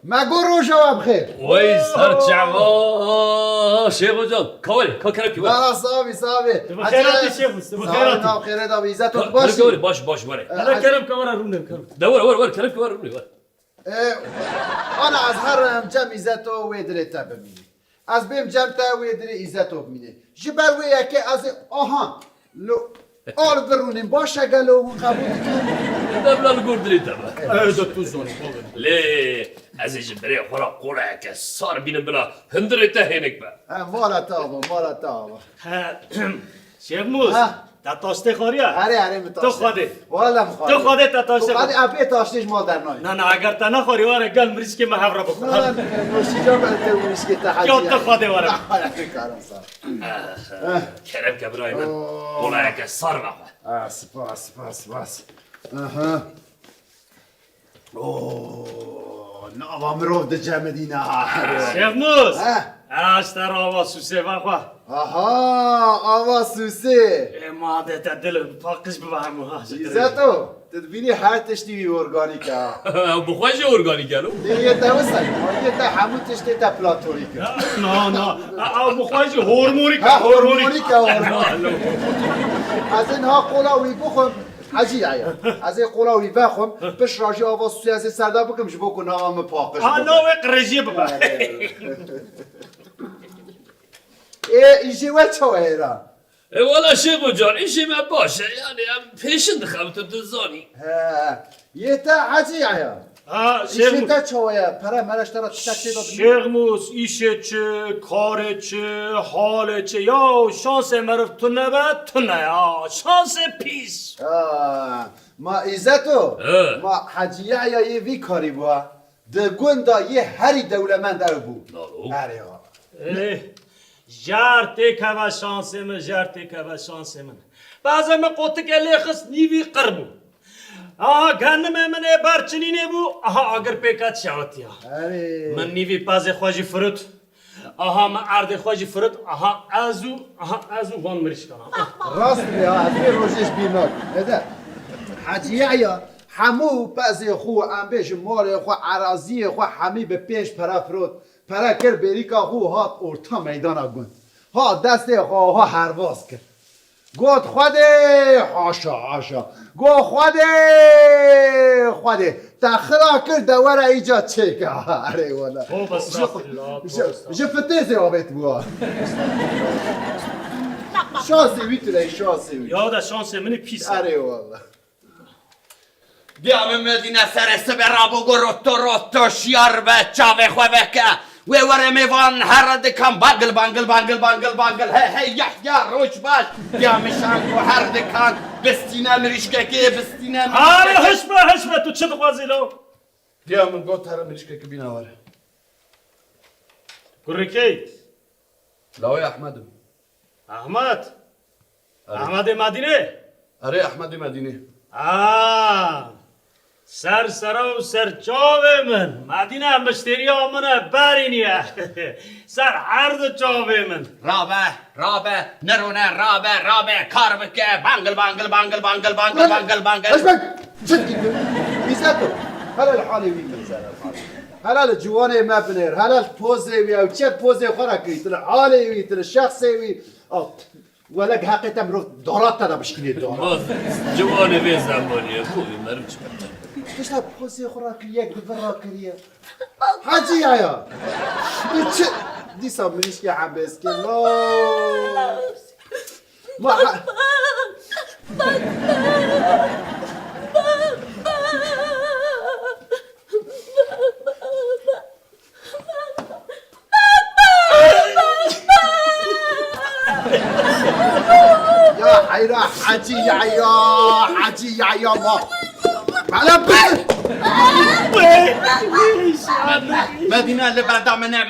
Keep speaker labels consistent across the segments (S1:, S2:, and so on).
S1: مگو رو جواب خیر
S2: وای سر جوا شیخ جان کاوری کاکرم کی
S1: نه صافی
S3: بخیراتی شیخ است بخیراتی
S1: نه خیره دا عزت
S2: کاوری
S1: باشی
S2: باش وره
S3: انا کرم کامرا رونم کرم
S2: دور کرم کی وره
S1: انا از هر جمع عزت و ویدره تا ببینی از بیم جمع تا ویدره عزت و ببینی جبر ویا که از آها لو آل برونیم باشه گلو اون قبول کنیم
S2: دبل الگوردري تبع
S3: هذا توزوني
S2: ليه عزيز بري خورا قولا كسار بين بلا هندري تهينك با
S1: مالا تابا
S3: شیخ موس تا تاشته خوریا
S1: اره
S3: تو خوده
S1: والا مخواد
S3: تو خوده تا تاشته
S1: بعد ابی تاشتش مال در نای
S3: نه اگر تا نخوری واره گل مریض که محاوره بکن
S1: من نوشی جا بلده اونیش که تحجیه
S3: یا تو خوده واره
S1: حالا فکرم سر
S2: كلام كبراي من قولا كسار بقى
S1: سپاس اها اوه نوام رو ده جمع دینا
S3: شیخ موس اشتر آواز سوسه بخوا
S1: آها آواز سوسه
S3: ماده تا دل پاکش ببهمو ها
S1: عزتو تدبینی هر تشتی ارگانیک
S2: بخواش اورگانيك قالوا
S1: دیگه تا وسای یه تا همون تشتی تا پلاتونیک
S3: نه بخواش هورمونیک
S1: هورمونیک از اینها قلاوی بخون حاجی آیا از این قلاوی بخون بش راجی آواز سوسه از سردا بکم جبو کن نام پاکش
S3: نوع قرجی ببه
S1: ایجی و چوهیرا
S2: والله شيخ جان ايشي ما باشه يعني بيشن خمت تزاني
S1: یه تا حاجی آیا ایشی تا چوهیا پره مرش ترا تشتی داد
S3: شیخ موس ایشه چه کاره چه حاله چه یا شانس مرف تو نبه تو نه یا شانس پیس
S1: ما عزتو ما حاجی آیا یه وی کاری بوا ده گوندا یه هری دولمند او بو هری ها
S3: جارتی که و شانس من جارتی که و شانس من بعضا من قوتی که لیخص نیوی قربو گندم من برچنینه بو اگر پیکات شاوتی من نیوی پاز خواجی فرود من عرض خواجی فرود ازو وان مرش کنم
S1: راست بیا از بی روشش بیمار نده حاجی آیا همو پس خو انبش مال خو عراضی خو همی به پیش پرا فرود پرا کر بریکا خو هات ارتا میدان گون ها دست خو ها هرواز کرد گوت خوده حاشا گو خوده تخرا کرد دوره ایجاد چکا اره والا جفته زیابت بوا شانسی ویتونه شانسی ویتونه
S3: یاده شانس من پیس
S1: اره والا
S4: دیام مدینه سرسته به رابو گو روتو شیار به چاوه خواه بکه و وره میوان هر دکان بانگل هی یا روش باش دیام شانگو هر دکان بستینه مریشکه که بستینه
S3: حشمه تو چه دخوازی لو
S1: دیام گو تر مریشکه که بینا واره
S3: گرکی
S1: لاوی احمدو
S3: احمد مدینه
S1: اره احمد مدینه
S3: سر چاوه من مدینه مشتری آمنه برینیه سر عرض چاوه من
S4: رابه نرونه رابه کار بکه بانگل
S1: اشبك جد بيزاتو هلا الحالي وين بيزاتو هلا الجواني ما بنير هلا البوزي ويا وشي بوزي خراكي تل حالي وي تل الشخصي وي ولك حقيقة مروف دورات ترى بشكل دورات
S2: جواني في زماني ابوي مرمش
S1: ايش لا بوزي خراكي ياك بفراكريا حاجي يا دي صابريش يا عباس كلا ما يا حيرة حاجي يا ما على بال
S4: مدينة لبندامنا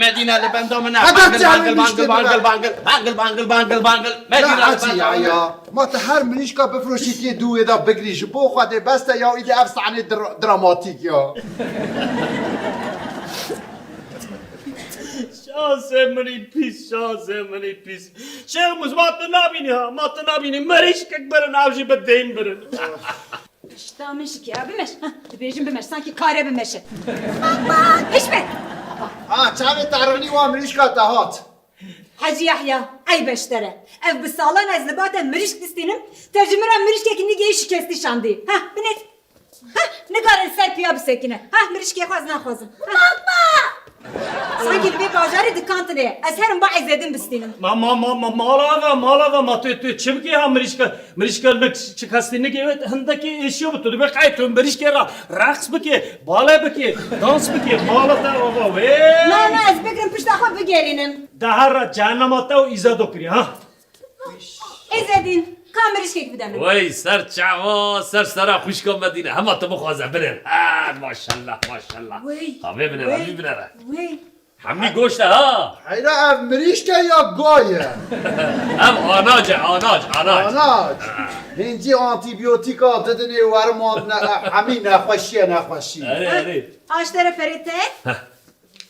S4: بانگل
S1: لا حاجي يا ما تهر منيش كا بفروشيت يدو اذا بقريش بو خاطر بس يا ايدي افس عن دراماتيك يا
S3: شانس منی پیس شانس منی پیس شیخ موز ما نبینی ها ما نبینی مریش که برن آوجی به دین برن
S5: اشتامش کی بمش بیجیم بمش sanki kare بمشه bak hiç mi
S1: ها چاوی ترانی و امریشکا دهات
S5: Hacı Yahya ay beştere ev bu sağlan az nebate miriş distinim tercümeran miriş kekini geyiş kesti şandı ha binet ha ne kadar serpiya bir sekine ha miriş ke khaz na khazım baba sanki bir bajarı dikantine az herim ba izledim bistinim
S3: مالا ما تو چیم که هم مریش که چکستینی که هندکی اشیو بتو دو بقای تو مریش که رقص بکی بالا بکی دانس بکی مالا تا بابا وی
S5: نه az bekrim pişta xo bigerinim
S3: ده هر را جهنم آتا و ایزا دو کری ها
S5: izledin kam miriş kek bidemin
S2: وای سر چاوا سر خوش کن مدینه همه تو بخوازه برن ماشالله ماشالله
S5: وی
S2: ها ببینه
S5: وی
S2: همی گوشته ها
S1: حیره اف مریشکا یا گایه
S2: هم آناج
S1: آناج هنجی آنتیبیوتیکا ددنی ورمان همین نخوشی
S2: اره
S5: Ağaçlara ferite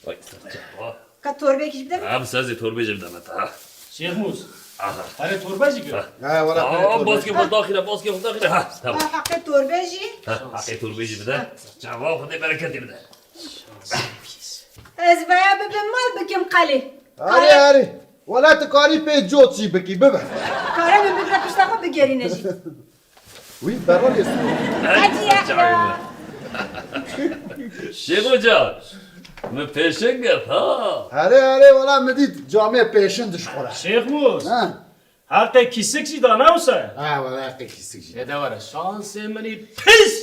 S2: وای سر چاوا
S5: ka torbe kiş bidemin
S2: هم سازی تور بیجم دمت ها
S3: شیخ موز
S2: آها
S3: هره توربازی که
S2: باز که من داخله ها تمام
S5: hakkı torbeci
S2: حقی تور بیجی بده چاوا خودی برکتی بده
S5: ez baya bebem mal bikim qali
S1: آره ولا تکاری پی جوتشی بکی ببر
S5: kare ben bir pişta xo bigerineci
S1: وی برای اسم
S5: Hacı Yahya
S2: شیخو جان من پیشن گرد ها
S1: آره ولا مدید جامعه پیشندش خوره
S3: شیخ موز
S1: ها
S3: حقا کیسک سی دانه اوسه
S1: ولا قیسی
S3: ده وره شانس منی پیس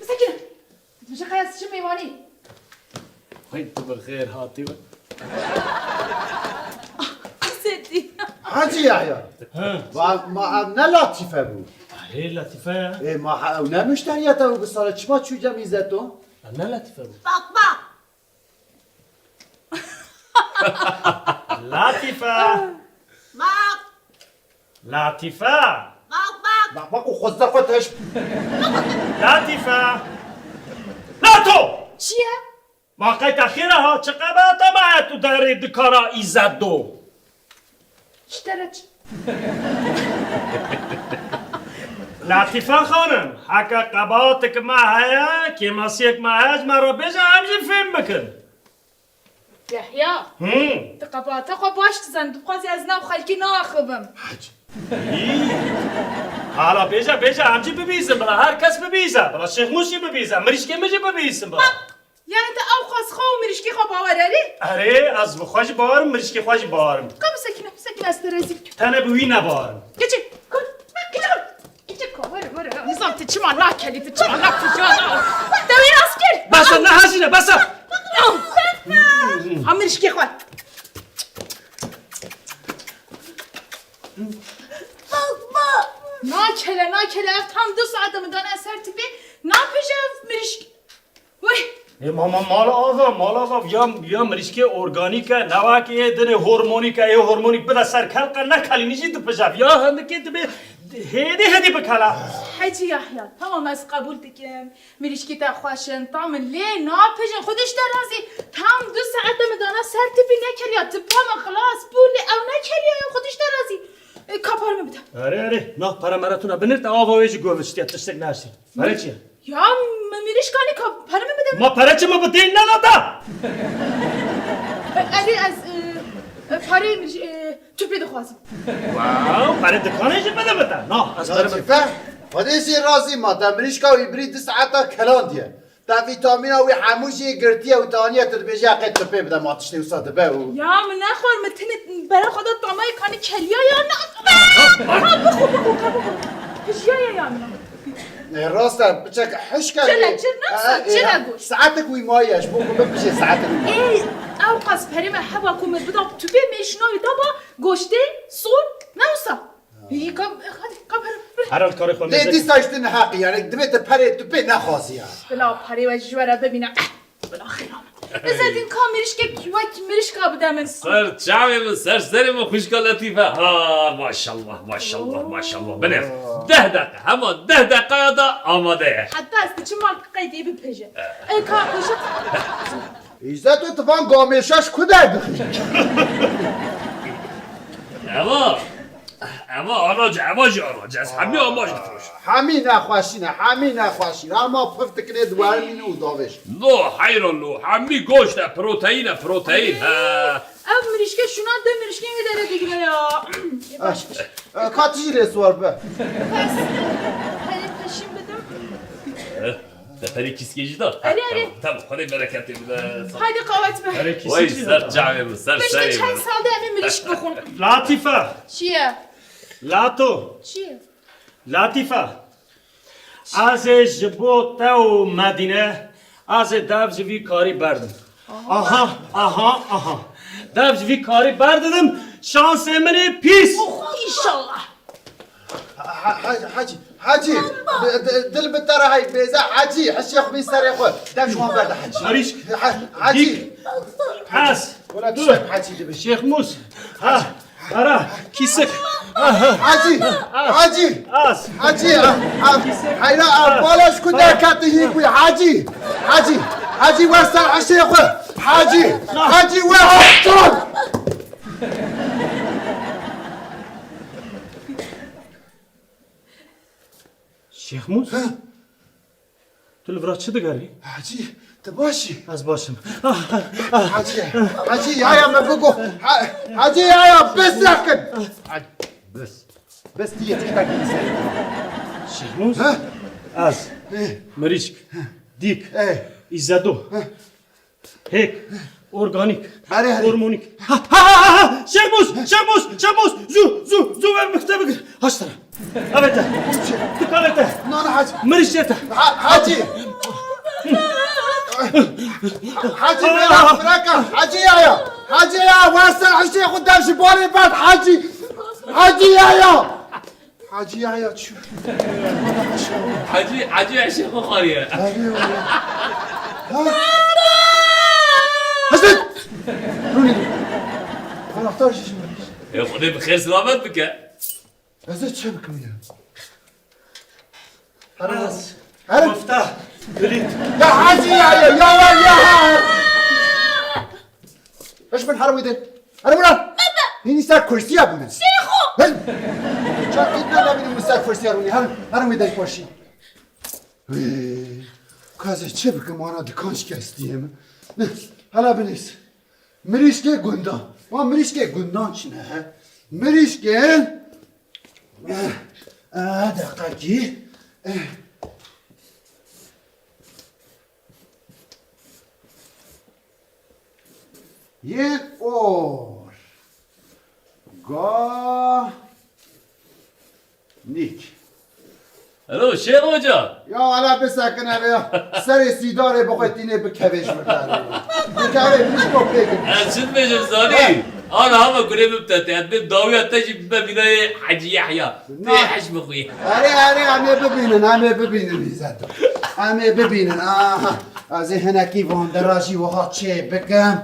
S6: مسكينة مش خيال شمي واني
S3: وای تو بخیر هاتی و
S6: سيدي
S1: حاجی یحیی و ما نه لطیفه بود
S3: هی لطیفه
S1: ما نه مشتریت او بساله چما چوجه میزتو
S3: نه لطیفه بود
S6: باق باق
S3: لطیفه
S6: باق
S3: لطیفه
S6: باق باق
S1: بق بق و خود خودش
S3: لطیفه لاتو
S6: چیه؟
S3: موقع تخیره ها چقدر تا ما تو داری دکارا ایزد دو
S6: اشترت
S3: لطیفه خانم حقا قباط که ما هیا که ماسیک ما هیج ما رو بیجا همجی فیلم بکن
S6: يحيى تقباته خو باش تزن تبقى از ناو خلقي ناخبم
S3: حالا بیجا همجی ببیزم بلا هر کس ببیزه بلا شیخ موشی ببیزه مریش که میجی ببیزم بلا
S6: يعني انت او خاص خو مريشكي خو باورالي
S3: اره از بخواج بارم مریش که خواج بارم
S6: قام سكينة استرزيك
S3: تنه بوی نبارم
S6: كيتشي كل كيتشي ورا نظام تتشمع ناكلي تتشمع ناك في جانا دوين اسكر
S3: بس نه هزینه بس
S6: هم مريشكي خو ناكله افتهم 2 ساعة من دون اثر تبي ناپیشه مريشكي وي
S3: مال آقا یا مریشکی ارگانیکه نواکه یه دنه هورمونیکه یه هورمونیک بده سر کلقه نکلی نیجی دو پجاب یا هندکی دبی هدی بکلا
S6: حاجی يحيى تمام از قبول بكم مريشكي تا خواشن طعم ليه ناپیشن خودش در رازی تام 2 ساعت مدانه سر تبي نکریا تبام خلاص بولی او نکریا خودش در رازی کپار میبدم
S3: اره نه para مراتونا بنرت آوا ویجی گوشتی تشتک نشی برای چیه
S6: یا مريشكاني کپار میبدم
S3: ما para چه ما بدین ننادا
S6: اری از پاره مريش توپی دخوازم
S3: واو para دکانه چه بده بده نه از para
S1: لطیفه خودشی رازی ما تمریشکا و ایبری 2 ساعتا کلان دیه تا ویتامین و حموشی گرتیه و تانیه تربیجی حقیقت تپه بده ما تشتی و ساده به و
S6: یا من نخور متنت برای خدا طعمای کانی کلیا یا نه بخو یا نه
S1: راستا بچک حش کردی
S6: چرا گوش
S1: ساعتك وی مایش بگو بپشه ساعتك وی
S6: ای او قص پریم حوا کومه بدم تو به میشنوی دابا گوشته سون نوسا هی کم
S3: هر کار خود
S1: نه دیستاشتن حقی یعنی دبیت پره تو به نخوازی
S6: بلا پری و جوره ببینم بلا خیرام بزدین کا مریشکا بدم
S2: سر چاوی من سر سری من خوشگاه لطیفه ها ماشالله بنف 10 دقیقه همان 10 دقیقه دا آماده
S6: حتی از چه مال قیدی بپیجه ای کار کشت
S1: ایزد تو اتفاق گامیشاش کدر بخیر
S2: اما اما جاراج از همه آماج فروش
S1: همین نخواشین اما پفت کنه دوار مینه و داوش
S2: نو حیران نو همه گوشت پروتئین
S6: او مریشکه شونان ده مریشکه میداره دیگه یا باش
S1: کاتیجی رسوار به
S6: پس هلی پشیم بدم
S2: پری کیسکیجی دار
S6: آره.
S2: tamam خدای برکتی بده
S6: haydi kahvet be
S2: وای سر جعبه سر
S6: بشته
S2: سری
S6: چند سال ده همه مریشک بخون
S3: لطیفه
S6: چیه؟
S3: لاتو
S6: چیه؟
S3: لطیفه از جبو تو مدینه از دبجوی کاری بردم آها دبجوی کاری بردم شانس منه پیس
S6: ایشالله
S1: حاجی دل بتره های بیزه حاجی حشیخ بی سر خود دم شما برده حاجی
S3: مریش
S1: حاجی
S3: پس
S1: ولا تشرب حاجی دبش
S3: شیخ موس برا کیسک
S1: حاجی
S3: از
S1: حیرا بالاش کده کتی هیگوی حاجی وستر حشیخ حاجی و هفتون
S3: شیخ موس تو لورا چه دگری؟
S1: حاجی تباشی
S3: از باشم
S1: حاجی یا ما بگو حاجی یا بس نکن بس دیگه تکتر کنی
S3: شیخ موس از مریشک دیک ایزدو هیک ارگانیک هورمونیک شیخ موس زو مکتب هاشترم اوته دکانته
S1: نه حاجی
S3: مریشته
S1: حاجی براکم حاجی یا واسه حشی خود دمش باری بعد حاجی یا چو
S2: حاجی عشق خاریه
S1: حسن رونی انا اختار شیش
S2: ای خدای بخیر سلامت بکه
S1: ازت چه بکم یا
S3: از
S1: هرم
S3: گفته بلید
S1: يا حاجي يا ايش من حرام يدين انا مرا هني صار كرسي ابو ناس شيخو شو كنا نبي نمسك كرسي اروني حرام يدين باشي كازه چه بكم انا دكانش كاستيم هلا بنيس مريشكي گوندان ما مريشكي گوندان چنه مريشكي دقيقه یک اور نیک
S2: الو شیخ آجا
S1: یا حالا بسکنه بیا سر سیداره بخواه تینه بکوش بکنه بکوش بیش با بگم
S2: چند میشم زانی آن همه کنه ببتته بیم داوی حتی ببینه حجی یحیی نه حش بخوی
S1: اره همه ببینن ایزد همه ببینن از هنکی واندراشی و ها چه بکم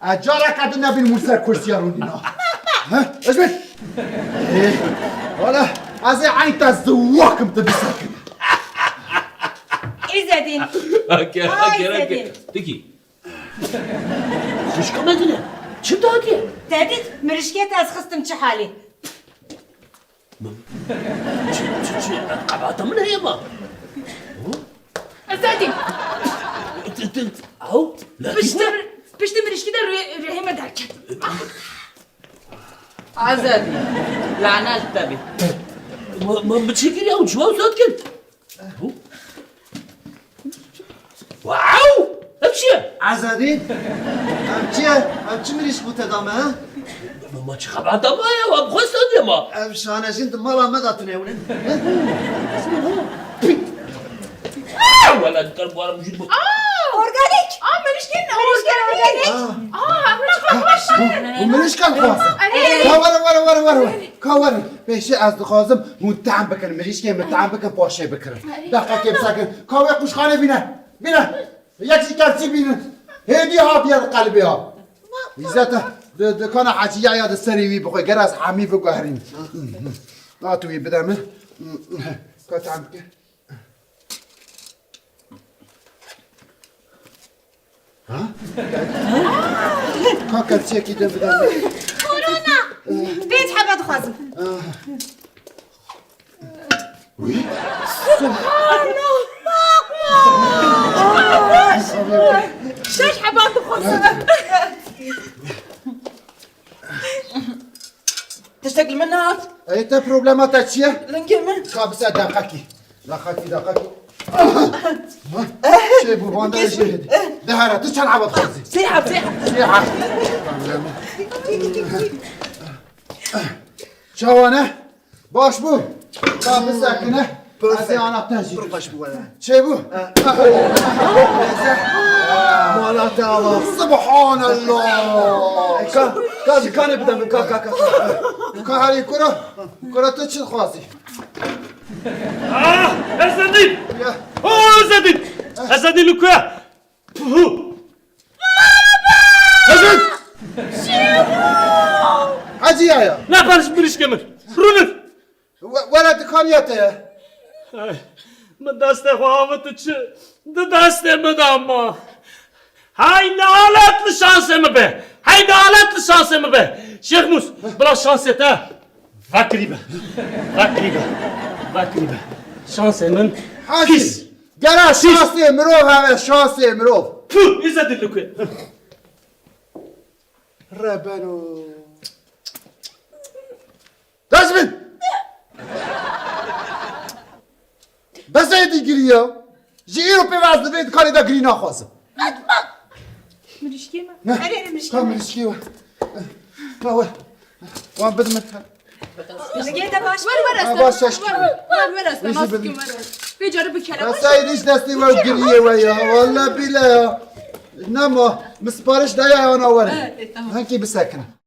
S1: اجارا کدو نبین موسر کرسی هارون اینا ازمین والا از عین تزواکم تبسکن
S5: ایزدین
S2: اوکی بگی خوشکم ندونه چه دادیه؟
S5: دادید مرشکیت از خستم چه حالی
S2: چه قبعتم نه ما
S6: ازدین
S2: او
S6: پشت مریشکی در رحمه درکت
S4: عزادي لعنات تبي
S2: ما بتشكل يا شو صوت كنت واو امشي
S7: عزادی چی میریش بوده دامه ها؟
S2: ما چه خبر دام يا بخوست يا ما
S7: شانشین مالا مداتونه اونه
S2: ولا القلب ولا موجود
S5: ارگانیک
S6: مریشکی
S1: و منش کن خواسته کاورم پیشه از دخوازم متعم بکن مریش که متعم بکن پاشه بکرم دقیقه که بسکن کاوه قوشخانه بینه یک شکرچی بینه هدی ها بیاد قلبی ها ایزتا دكان حاجية يا دسري وي بخوي جراس حمي في قهرين ناتوي بدمه كاتعمل ها كاكل شيء كده بدمه
S5: كورونا بيت حبات خازم
S6: شش حبات خازم
S8: تشتغل منها
S1: ايتا بروبلماتك شيء
S8: لنكمل
S1: كابسة دقاقي دقاقي شيء بوانا شيء دهارة تشان عبد خازي
S8: سيحب
S1: شوانا باش بو كابسة كنه بس انا بتاجي
S7: باش بو ولا
S1: شيء بو
S7: مالات الله
S1: سبحان الله
S7: كان بدم كا
S1: كهاري كرة تشل خازي
S3: أزدين
S1: يا
S3: أزدين أزدين لكوا
S1: أزد حاجي يا
S3: لا بارش بريش كمر رونف
S1: ولا دكانيته
S3: من دست خوابت چه دست مدام هاي نالت لشانس به هاي نالت لشانس به شيخ موس بلا شانسته فكري به شانس من
S1: حاجي جرا شاسي مروف هذا شاسي مروف
S3: فو إزدين لكوا
S1: ربنا دازمن بس هيدي جريا جيرو بيواز دبيت كاري دا جرينا خاصة
S6: مريشكي ما
S1: كم رشكيوه هو وان بدمت
S5: لقيتها باش
S1: باش اشكي
S6: ورس ما فيك مرس بيجرب كلام
S1: بس هيديش دستي وجريه ويا والله بلا نما مسبارش دايا وانا ورا هنكي بسكنه